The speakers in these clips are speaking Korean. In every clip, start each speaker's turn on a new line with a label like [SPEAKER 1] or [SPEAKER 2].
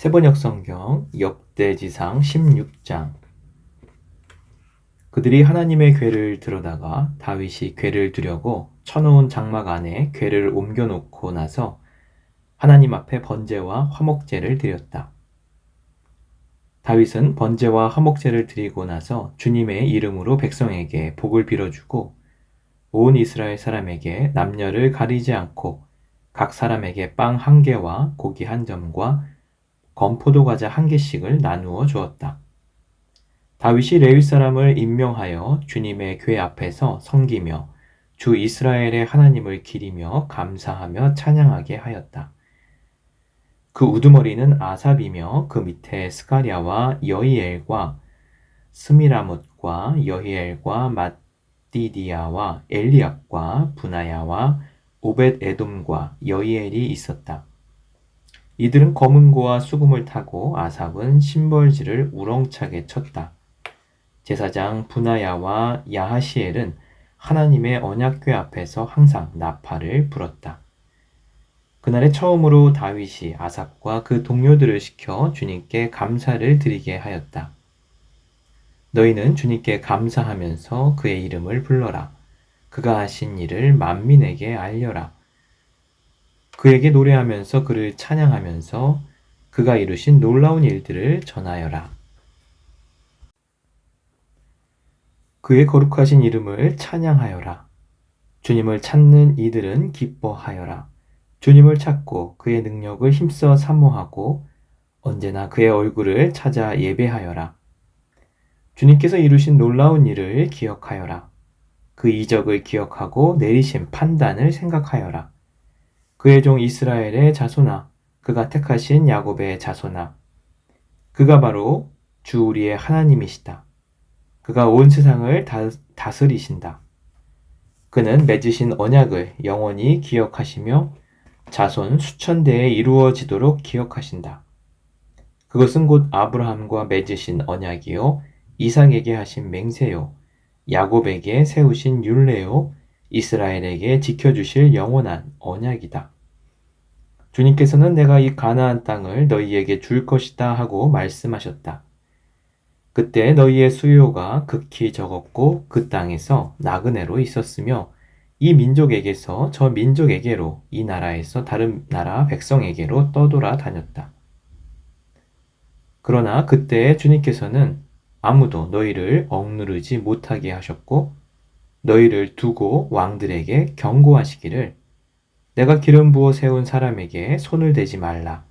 [SPEAKER 1] 세번역 성경 역대지상 16장. 그들이 하나님의 궤를 들여다가 다윗이 궤를 두려고 쳐놓은 장막 안에 궤를 옮겨놓고 나서 하나님 앞에 번제와 화목제를 드렸다. 다윗은 번제와 화목제를 드리고 나서 주님의 이름으로 백성에게 복을 빌어주고 온 이스라엘 사람에게 남녀를 가리지 않고 각 사람에게 빵 1개와 고기 1점과 건포도 과자 1개씩을 나누어 주었다. 다윗이 레위 사람을 임명하여 주님의 궤 앞에서 섬기며 주 이스라엘의 하나님을 기리며 감사하며 찬양하게 하였다. 그 우두머리는 아삽이며 그 밑에 스가랴와 여히엘과 스미라못과 여히엘과 mat디디아와 엘리압과 분하야와 오벳 에돔과 여히엘이 있었다. 이들은 검은고와 수금을 타고 아삽은 심벌지를 우렁차게 쳤다. 제사장 분하야와 야하시엘은 하나님의 언약궤 앞에서 항상 나팔을 불었다. 그날에 처음으로 다윗이 아삽과 그 동료들을 시켜 주님께 감사를 드리게 하였다. 너희는 주님께 감사하면서 그의 이름을 불러라. 그가 하신 일을 만민에게 알려라. 그에게 노래하면서 그를 찬양하면서 그가 이루신 놀라운 일들을 전하여라. 그의 거룩하신 이름을 찬양하여라. 주님을 찾는 이들은 기뻐하여라. 주님을 찾고 그의 능력을 힘써 사모하고 언제나 그의 얼굴을 찾아 예배하여라. 주님께서 이루신 놀라운 일을 기억하여라. 그 이적을 기억하고 내리신 판단을 생각하여라. 그의 종 이스라엘의 자손아, 그가 택하신 야곱의 자손아, 그가 바로 주 우리의 하나님이시다. 그가 온 세상을 다스리신다. 그는 맺으신 언약을 영원히 기억하시며 자손 수천 대에 이루어지도록 기억하신다. 그것은 곧 아브라함과 맺으신 언약이요, 이삭에게 하신 맹세요, 야곱에게 세우신 율례요, 이스라엘에게 지켜주실 영원한 언약이다. 주님께서는 내가 이 가나안 땅을 너희에게 줄 것이다 하고 말씀하셨다. 그때 너희의 수요가 극히 적었고 그 땅에서 나그네로 있었으며 이 민족에게서 저 민족에게로 이 나라에서 다른 나라 백성에게로 떠돌아 다녔다. 그러나 그때 주님께서는 아무도 너희를 억누르지 못하게 하셨고 너희를 두고 왕들에게 경고하시기를 내가 기름 부어 세운 사람에게 손을 대지 말라.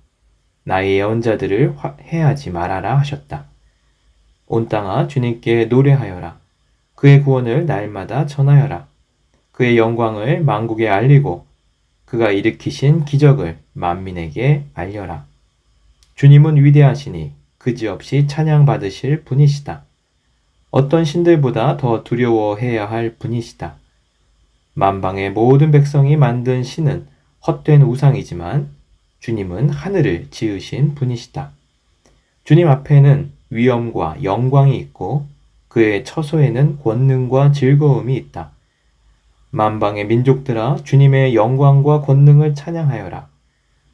[SPEAKER 1] 나의 예언자들을 해하지 말아라 하셨다. 온 땅아 주님께 노래하여라. 그의 구원을 날마다 전하여라. 그의 영광을 만국에 알리고 그가 일으키신 기적을 만민에게 알려라. 주님은 위대하시니 그지없이 찬양받으실 분이시다. 어떤 신들보다 더 두려워해야 할 분이시다. 만방의 모든 백성이 만든 신은 헛된 우상이지만 주님은 하늘을 지으신 분이시다. 주님 앞에는 위엄과 영광이 있고 그의 처소에는 권능과 즐거움이 있다. 만방의 민족들아 주님의 영광과 권능을 찬양하여라.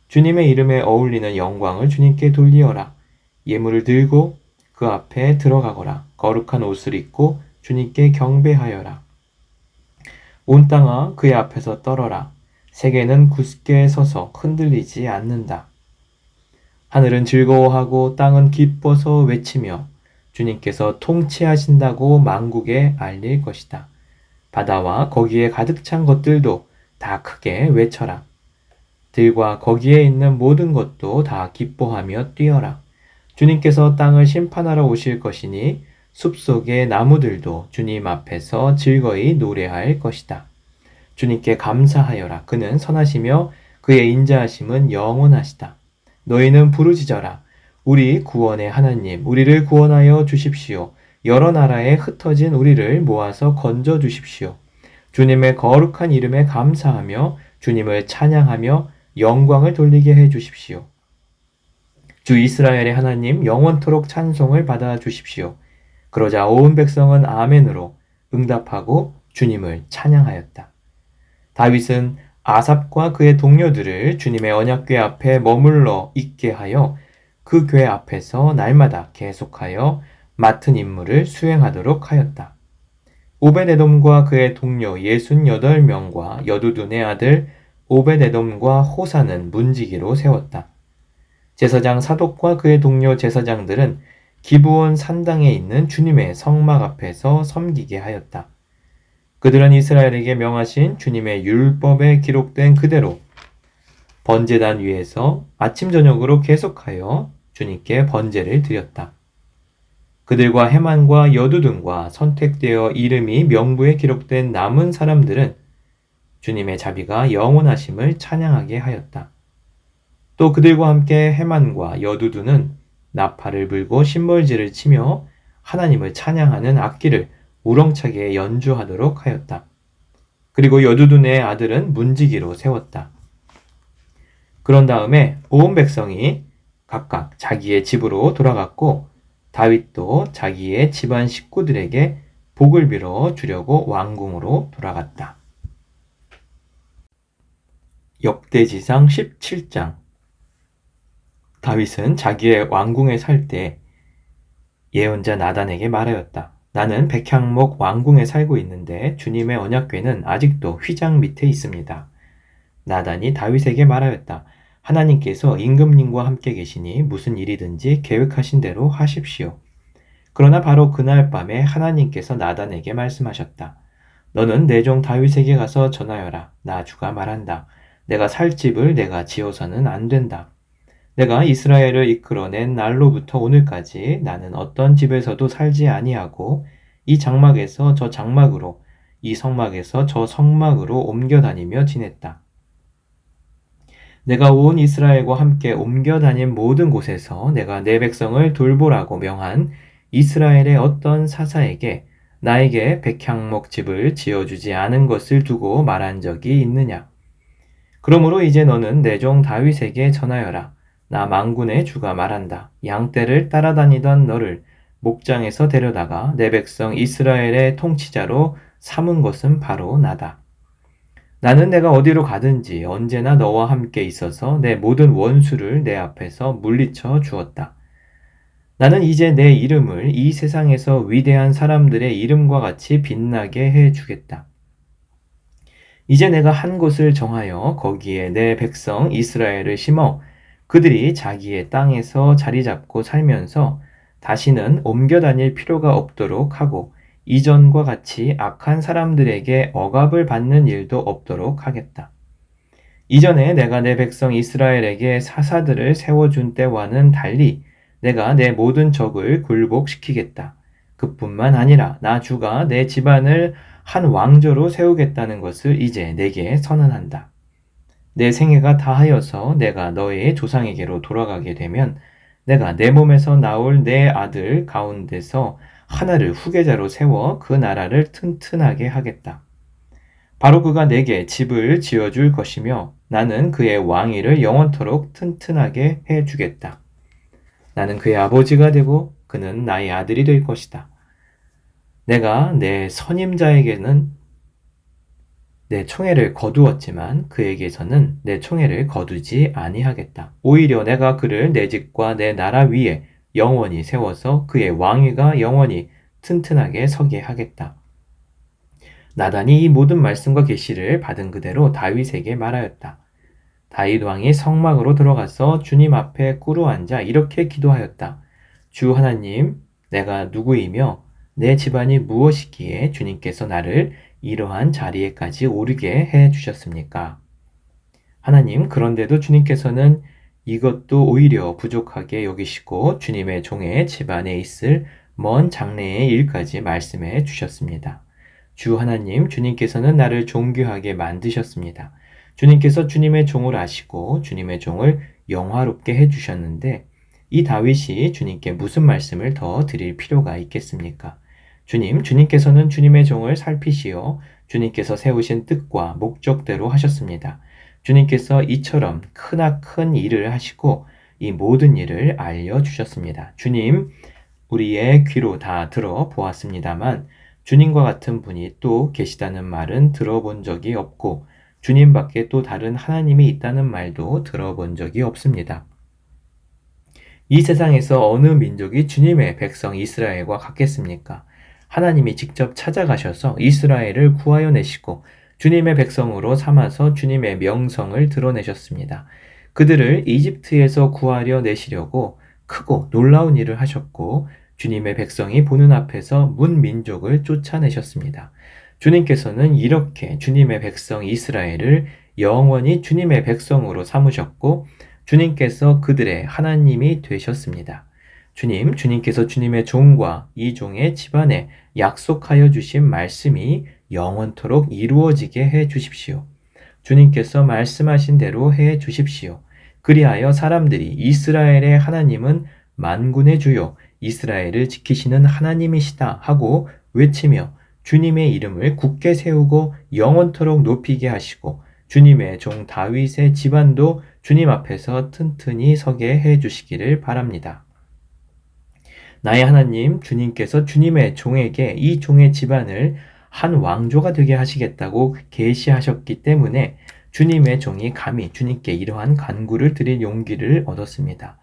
[SPEAKER 1] 주님의 이름에 어울리는 영광을 주님께 돌리어라. 예물을 들고 그 앞에 들어가거라. 거룩한 옷을 입고 주님께 경배하여라. 온 땅아 그의 앞에서 떨어라. 세계는 굳게 서서 흔들리지 않는다. 하늘은 즐거워하고 땅은 기뻐서 외치며 주님께서 통치하신다고 만국에 알릴 것이다. 바다와 거기에 가득 찬 것들도 다 크게 외쳐라. 들과 거기에 있는 모든 것도 다 기뻐하며 뛰어라. 주님께서 땅을 심판하러 오실 것이니 숲속의 나무들도 주님 앞에서 즐거이 노래할 것이다. 주님께 감사하여라. 그는 선하시며 그의 인자하심은 영원하시다. 너희는 부르짖어라. 우리 구원의 하나님, 우리를 구원하여 주십시오. 여러 나라에 흩어진 우리를 모아서 건져 주십시오. 주님의 거룩한 이름에 감사하며 주님을 찬양하며 영광을 돌리게 해 주십시오. 주 이스라엘의 하나님 영원토록 찬송을 받아 주십시오. 그러자 온 백성은 아멘으로 응답하고 주님을 찬양하였다. 다윗은 아삽과 그의 동료들을 주님의 언약궤 앞에 머물러 있게 하여 그 궤 앞에서 날마다 계속하여 맡은 임무를 수행하도록 하였다. 오벳에돔과 그의 동료 68명과 여두둔의 아들 오벳에돔과 호사는 문지기로 세웠다. 제사장 사독과 그의 동료 제사장들은 기브온 산당에 있는 주님의 성막 앞에서 섬기게 하였다. 그들은 이스라엘에게 명하신 주님의 율법에 기록된 그대로 번제단 위에서 아침 저녁으로 계속하여 주님께 번제를 드렸다. 그들과 헤만과 여두둔과 선택되어 이름이 명부에 기록된 남은 사람들은 주님의 자비가 영원하심을 찬양하게 하였다. 또 그들과 함께 헤만과 여두둔은 나팔을 불고 신벌지를 치며 하나님을 찬양하는 악기를 우렁차게 연주하도록 하였다. 그리고 여두둔의 아들은 문지기로 세웠다. 그런 다음에 온 백성이 각각 자기의 집으로 돌아갔고 다윗도 자기의 집안 식구들에게 복을 빌어 주려고 왕궁으로 돌아갔다. 역대지상 17장. 다윗은 자기의 왕궁에 살 때 예언자 나단에게 말하였다. 나는 백향목 왕궁에 살고 있는데 주님의 언약궤는 아직도 휘장 밑에 있습니다. 나단이 다윗에게 말하였다. 하나님께서 임금님과 함께 계시니 무슨 일이든지 계획하신 대로 하십시오. 그러나 바로 그날 밤에 하나님께서 나단에게 말씀하셨다. 너는 내 종 다윗에게 가서 전하여라. 나 주가 말한다. 내가 살 집을 내가 지어서는 안 된다. 내가 이스라엘을 이끌어낸 날로부터 오늘까지 나는 어떤 집에서도 살지 아니하고 이 장막에서 저 장막으로 이 성막에서 저 성막으로 옮겨 다니며 지냈다. 내가 온 이스라엘과 함께 옮겨 다닌 모든 곳에서 내가 내 백성을 돌보라고 명한 이스라엘의 어떤 사사에게 나에게 백향목 집을 지어주지 않은 것을 두고 말한 적이 있느냐? 그러므로 이제 너는 내 종 다윗에게 전하여라. 나 만군의 주가 말한다. 양떼를 따라다니던 너를 목장에서 데려다가 내 백성 이스라엘의 통치자로 삼은 것은 바로 나다. 나는 내가 어디로 가든지 언제나 너와 함께 있어서 내 모든 원수를 내 앞에서 물리쳐 주었다. 나는 이제 내 이름을 이 세상에서 위대한 사람들의 이름과 같이 빛나게 해 주겠다. 이제 내가 한 곳을 정하여 거기에 내 백성 이스라엘을 심어 그들이 자기의 땅에서 자리 잡고 살면서 다시는 옮겨 다닐 필요가 없도록 하고 이전과 같이 악한 사람들에게 억압을 받는 일도 없도록 하겠다. 이전에 내가 내 백성 이스라엘에게 사사들을 세워준 때와는 달리 내가 내 모든 적을 굴복시키겠다. 그뿐만 아니라 나 주가 내 집안을 한 왕조로 세우겠다는 것을 이제 내게 선언한다. 내 생애가 다하여서 내가 너의 조상에게로 돌아가게 되면 내가 내 몸에서 나올 내 아들 가운데서 하나를 후계자로 세워 그 나라를 튼튼하게 하겠다. 바로 그가 내게 집을 지어줄 것이며 나는 그의 왕위를 영원토록 튼튼하게 해주겠다. 나는 그의 아버지가 되고 그는 나의 아들이 될 것이다. 내가 내 선임자에게는 내 총애를 거두었지만 그에게서는 내 총애를 거두지 아니하겠다. 오히려 내가 그를 내 집과 내 나라 위에 영원히 세워서 그의 왕위가 영원히 튼튼하게 서게 하겠다. 나단이 이 모든 말씀과 계시를 받은 그대로 다윗에게 말하였다. 다윗 왕이 성막으로 들어가서 주님 앞에 꿇어 앉아 이렇게 기도하였다. 주 하나님, 내가 누구이며 내 집안이 무엇이기에 주님께서 나를 이러한 자리에까지 오르게 해 주셨습니까? 하나님, 그런데도 주님께서는 이것도 오히려 부족하게 여기시고 주님의 종의 집안에 있을 먼 장래의 일까지 말씀해 주셨습니다. 주 하나님, 주님께서는 나를 존귀하게 만드셨습니다. 주님께서 주님의 종을 아시고 주님의 종을 영화롭게 해 주셨는데 이 다윗이 주님께 무슨 말씀을 더 드릴 필요가 있겠습니까? 주님께서는 주님의 종을 살피시어 주님께서 세우신 뜻과 목적대로 하셨습니다. 주님께서 이처럼 크나큰 일을 하시고 이 모든 일을 알려주셨습니다. 주님, 우리의 귀로 다 들어보았습니다만 주님과 같은 분이 또 계시다는 말은 들어본 적이 없고 주님밖에 또 다른 하나님이 있다는 말도 들어본 적이 없습니다. 이 세상에서 어느 민족이 주님의 백성 이스라엘과 같겠습니까? 하나님이 직접 찾아가셔서 이스라엘을 구하여 내시고 주님의 백성으로 삼아서 주님의 명성을 드러내셨습니다. 그들을 이집트에서 구하려 내시려고 크고 놀라운 일을 하셨고 주님의 백성이 보는 앞에서 문민족을 쫓아내셨습니다. 주님께서는 이렇게 주님의 백성 이스라엘을 영원히 주님의 백성으로 삼으셨고 주님께서 그들의 하나님이 되셨습니다. 주님께서 주님의 종과 이 종의 집안에 약속하여 주신 말씀이 영원토록 이루어지게 해 주십시오. 주님께서 말씀하신 대로 해 주십시오. 그리하여 사람들이 이스라엘의 하나님은 만군의 주요 이스라엘을 지키시는 하나님이시다 하고 외치며 주님의 이름을 굳게 세우고 영원토록 높이게 하시고 주님의 종 다윗의 집안도 주님 앞에서 튼튼히 서게 해 주시기를 바랍니다. 나의 하나님 주님께서 주님의 종에게 이 종의 집안을 한 왕조가 되게 하시겠다고 계시하셨기 때문에 주님의 종이 감히 주님께 이러한 간구를 드릴 용기를 얻었습니다.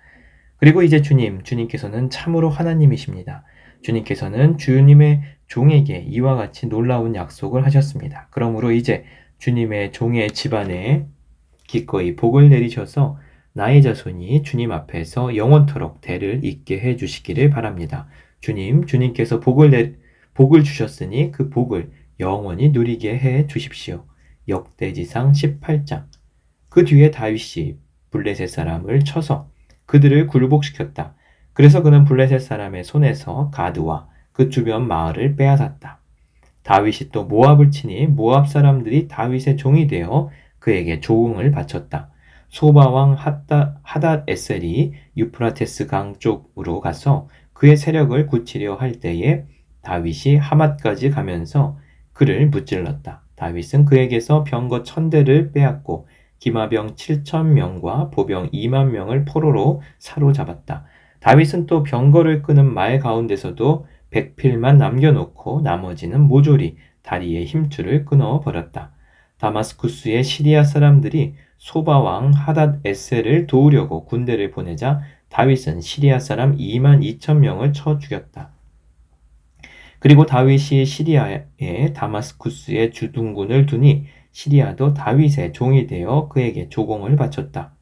[SPEAKER 1] 그리고 이제 주님께서는 참으로 하나님이십니다. 주님께서는 주님의 종에게 이와 같이 놀라운 약속을 하셨습니다. 그러므로 이제 주님의 종의 집안에 기꺼이 복을 내리셔서 나의 자손이 주님 앞에서 영원토록 대를 잇게 해 주시기를 바랍니다. 주님께서 복을 주셨으니 그 복을 영원히 누리게 해 주십시오. 역대지상 18장. 그 뒤에 다윗이 블레셋 사람을 쳐서 그들을 굴복시켰다. 그래서 그는 블레셋 사람의 손에서 가드와 그 주변 마을을 빼앗았다. 다윗이 또 모압을 치니 모압 사람들이 다윗의 종이 되어 그에게 조응을 바쳤다. 소바 왕 하닷 에셀이 유프라테스 강 쪽으로 가서 그의 세력을 굳히려 할 때에 다윗이 하맛까지 가면서 그를 무찔렀다. 다윗은 그에게서 병거 1000대를 빼앗고 기마병 7000명과 보병 20000명을 포로로 사로잡았다. 다윗은 또 병거를 끄는 말 가운데서도 백필만 남겨놓고 나머지는 모조리 다리의 힘줄을 끊어버렸다. 다마스쿠스의 시리아 사람들이 소바 왕 하닷 에셀을 도우려고 군대를 보내자 다윗은 시리아 사람 22,000명을 쳐 죽였다. 그리고 다윗이 시리아에 다마스쿠스에 주둔군을 두니 시리아도 다윗의 종이 되어 그에게 조공을 바쳤다.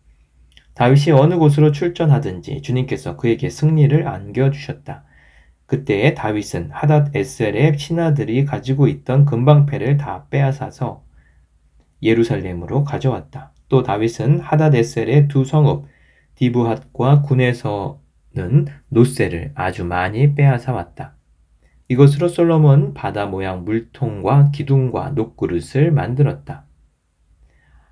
[SPEAKER 1] 다윗이 어느 곳으로 출전하든지 주님께서 그에게 승리를 안겨주셨다. 그때에 다윗은 하닷 에셀의 신하들이 가지고 있던 금방패를 다 빼앗아서 예루살렘으로 가져왔다. 또 다윗은 하닷 에셀의 두 성읍 디브핫과 군에서는 노새를 아주 많이 빼앗아 왔다. 이것으로 솔로몬 바다 모양 물통과 기둥과 녹그릇을 만들었다.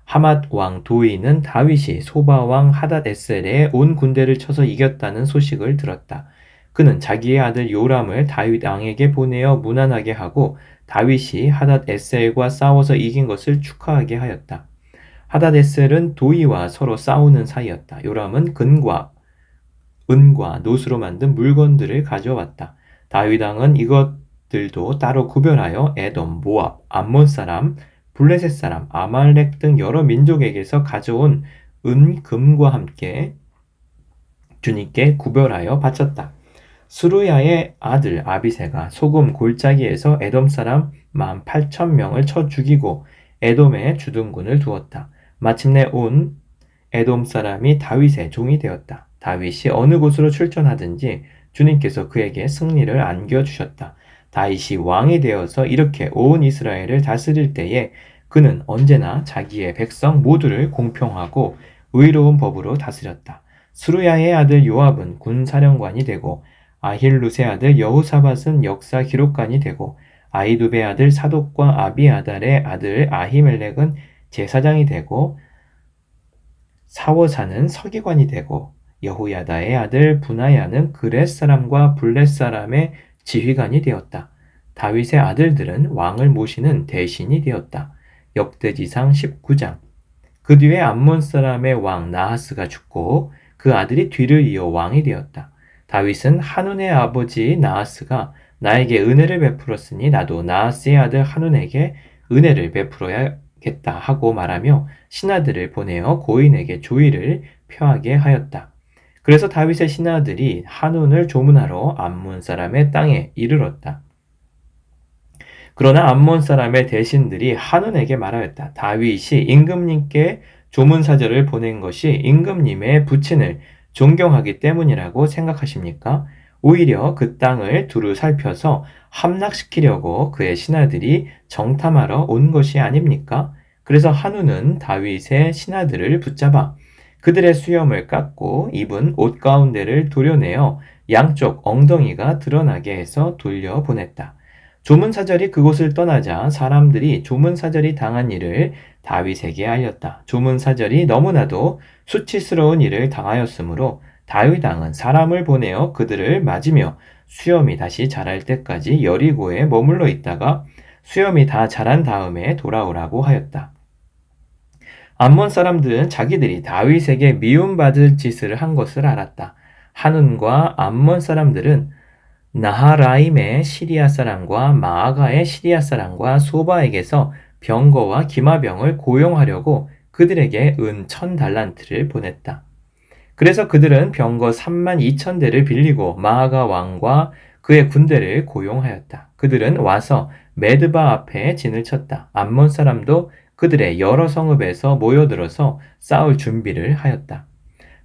[SPEAKER 1] 하맛 왕 도이는 다윗이 소바 왕 하닷 에셀의 온 군대를 쳐서 이겼다는 소식을 들었다. 그는 자기의 아들 요람을 다윗 왕에게 보내어 무난하게 하고 다윗이 하닷 에셀과 싸워서 이긴 것을 축하하게 하였다. 하닷 에셀은 도이와 서로 싸우는 사이였다. 요람은 금과 은과 노수로 만든 물건들을 가져왔다. 다윗 왕은 이것들도 따로 구별하여 에돔, 모압, 암몬 사람, 블레셋 사람, 아말렉 등 여러 민족에게서 가져온 은, 금과 함께 주님께 구별하여 바쳤다. 스루야의 아들 아비새가 소금 골짜기에서 에돔 사람 18,000명을 쳐 죽이고 에돔에 주둔군을 두었다. 마침내 온 에돔 사람이 다윗의 종이 되었다. 다윗이 어느 곳으로 출전하든지 주님께서 그에게 승리를 안겨주셨다. 다윗이 왕이 되어서 이렇게 온 이스라엘을 다스릴 때에 그는 언제나 자기의 백성 모두를 공평하고 의로운 법으로 다스렸다. 스루야의 아들 요압은 군사령관이 되고 아힐룻의 아들 여호사밧은 역사 기록관이 되고 아이두베의 아들 사독과 아비아달의 아들 아히멜렉은 제사장이 되고 사워사는 서기관이 되고 여호야다의 아들 분하야는 그렛 사람과 블렛 사람의 지휘관이 되었다. 다윗의 아들들은 왕을 모시는 대신이 되었다. 역대지상 19장. 그 뒤에 암몬 사람의 왕 나하스가 죽고 그 아들이 뒤를 이어 왕이 되었다. 다윗은 한운의 아버지 나하스가 나에게 은혜를 베풀었으니 나도 나하스의 아들 한운에게 은혜를 베풀어야겠다 하고 말하며 신하들을 보내어 고인에게 조의를 표하게 하였다. 그래서 다윗의 신하들이 한운을 조문하러 암몬 사람의 땅에 이르렀다. 그러나 암몬 사람의 대신들이 한운에게 말하였다. 다윗이 임금님께 조문사절을 보낸 것이 임금님의 부친을 존경하기 때문이라고 생각하십니까? 오히려 그 땅을 두루 살펴서 함락시키려고 그의 신하들이 정탐하러 온 것이 아닙니까? 그래서 한우는 다윗의 신하들을 붙잡아 그들의 수염을 깎고 입은 옷 가운데를 도려내어 양쪽 엉덩이가 드러나게 해서 돌려보냈다. 조문사절이 그곳을 떠나자 사람들이 조문사절이 당한 일을 다윗에게 알렸다. 조문사절이 너무나도 수치스러운 일을 당하였으므로 다윗 왕은 사람을 보내어 그들을 맞으며 수염이 다시 자랄 때까지 여리고에 머물러 있다가 수염이 다 자란 다음에 돌아오라고 하였다. 암몬 사람들은 자기들이 다윗에게 미움받을 짓을 한 것을 알았다. 한운과 암몬 사람들은 나하라임의 시리아 사람과 마아가의 시리아 사람과 소바에게서 병거와 기마병을 고용하려고 그들에게 은 1000달란트를 보냈다. 그래서 그들은 병거 32,000대를 빌리고 마아가 왕과 그의 군대를 고용하였다. 그들은 와서 메드바 앞에 진을 쳤다. 암몬 사람도 그들의 여러 성읍에서 모여들어서 싸울 준비를 하였다.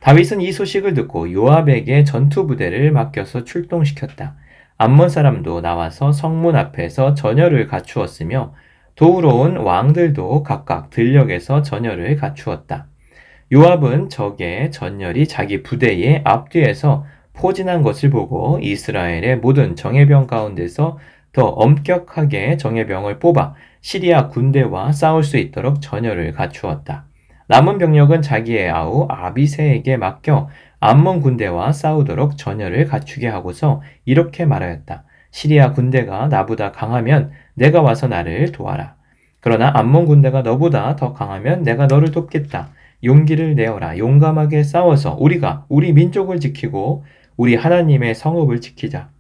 [SPEAKER 1] 다윗은 이 소식을 듣고 요압에게 전투 부대를 맡겨서 출동시켰다. 암몬 사람도 나와서 성문 앞에서 전열을 갖추었으며 도우러 온 왕들도 각각 들녘에서 전열을 갖추었다. 요압은 적의 전열이 자기 부대의 앞뒤에서 포진한 것을 보고 이스라엘의 모든 정예병 가운데서 더 엄격하게 정예병을 뽑아 시리아 군대와 싸울 수 있도록 전열을 갖추었다. 남은 병력은 자기의 아우 아비새에게 맡겨 암몬 군대와 싸우도록 전열을 갖추게 하고서 이렇게 말하였다. 시리아 군대가 나보다 강하면 내가 와서 나를 도와라. 그러나 암몬 군대가 너보다 더 강하면 내가 너를 돕겠다. 용기를 내어라. 용감하게 싸워서 우리가 우리 민족을 지키고 우리 하나님의 성읍을 지키자.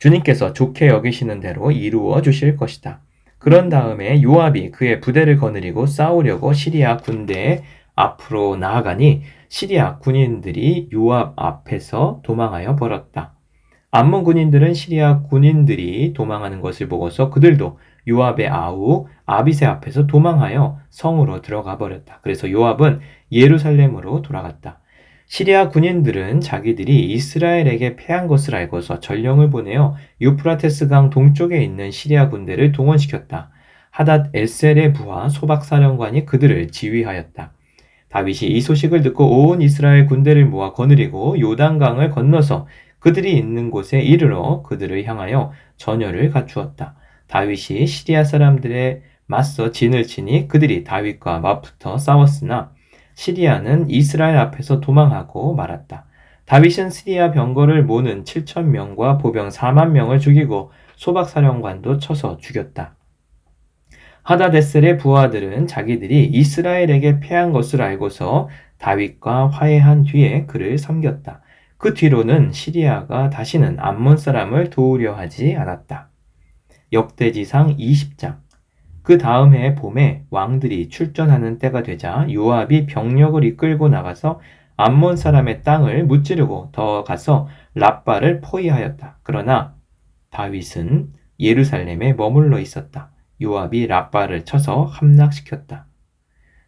[SPEAKER 1] 주님께서 좋게 여기시는 대로 이루어 주실 것이다. 그런 다음에 요압이 그의 부대를 거느리고 싸우려고 시리아 군대 앞으로 나아가니 시리아 군인들이 요압 앞에서 도망하여 버렸다. 암몬 군인들은 시리아 군인들이 도망하는 것을 보고서 그들도 요압의 아우 아비새 앞에서 도망하여 성으로 들어가 버렸다. 그래서 요압은 예루살렘으로 돌아갔다. 시리아 군인들은 자기들이 이스라엘에게 패한 것을 알고서 전령을 보내어 유프라테스 강 동쪽에 있는 시리아 군대를 동원시켰다. 하닷 에셀의 부하 소박사령관이 그들을 지휘하였다. 다윗이 이 소식을 듣고 온 이스라엘 군대를 모아 거느리고 요단강을 건너서 그들이 있는 곳에 이르러 그들을 향하여 전열을 갖추었다. 다윗이 시리아 사람들에 맞서 진을 치니 그들이 다윗과 맞붙어 싸웠으나 시리아는 이스라엘 앞에서 도망하고 말았다. 다윗은 시리아 병거를 모는 7,000명과 보병 40,000명을 죽이고 소박사령관도 쳐서 죽였다. 하다데셀의 부하들은 자기들이 이스라엘에게 패한 것을 알고서 다윗과 화해한 뒤에 그를 섬겼다. 그 뒤로는 시리아가 다시는 암몬 사람을 도우려 하지 않았다. 역대지상 20장. 그 다음 해 봄에 왕들이 출전하는 때가 되자 요압이 병력을 이끌고 나가서 암몬 사람의 땅을 무찌르고 더 가서 랍바를 포위하였다. 그러나 다윗은 예루살렘에 머물러 있었다. 요압이 랍바를 쳐서 함락시켰다.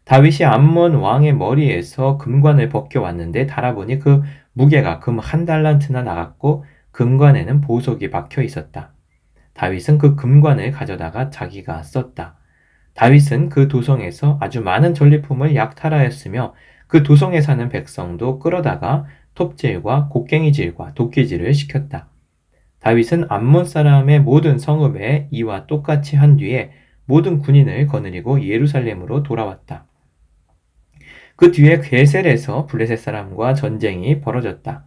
[SPEAKER 1] 다윗이 암몬 왕의 머리에서 금관을 벗겨왔는데 달아보니 그 무게가 금 1달란트나 나갔고 금관에는 보석이 박혀 있었다. 다윗은 그 금관을 가져다가 자기가 썼다. 다윗은 그 도성에서 아주 많은 전리품을 약탈하였으며 그 도성에 사는 백성도 끌어다가 톱질과 곡괭이질과 도끼질을 시켰다. 다윗은 암몬 사람의 모든 성읍에 이와 똑같이 한 뒤에 모든 군인을 거느리고 예루살렘으로 돌아왔다. 그 뒤에 게셀에서 블레셋 사람과 전쟁이 벌어졌다.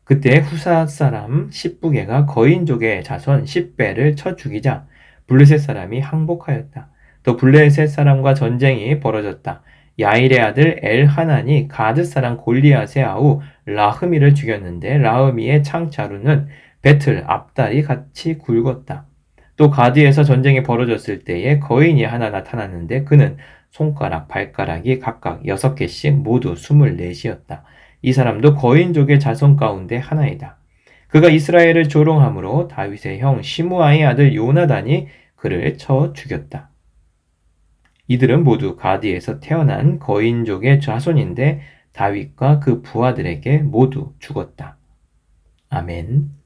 [SPEAKER 1] 그때 후사 사람 십부게가 거인족의 자손 십배를 쳐 죽이자 블레셋 사람이 항복하였다. 또 블레셋 사람과 전쟁이 벌어졌다. 야일의 아들 엘하난이 가드 사람 골리앗의 아우 라흐미를 죽였는데 라흐미의 창자루는 배틀 앞다리 같이 굵었다. 또 가드에서 전쟁이 벌어졌을 때에 거인이 하나 나타났는데 그는 손가락, 발가락이 각각 6개씩 모두 24이었다. 이 사람도 거인족의 자손 가운데 하나이다. 그가 이스라엘을 조롱함으로 다윗의 형 시므아의 아들 요나단이 그를 쳐 죽였다. 이들은 모두 가디에서 태어난 거인족의 자손인데 다윗과 그 부하들에게 모두 죽었다. 아멘.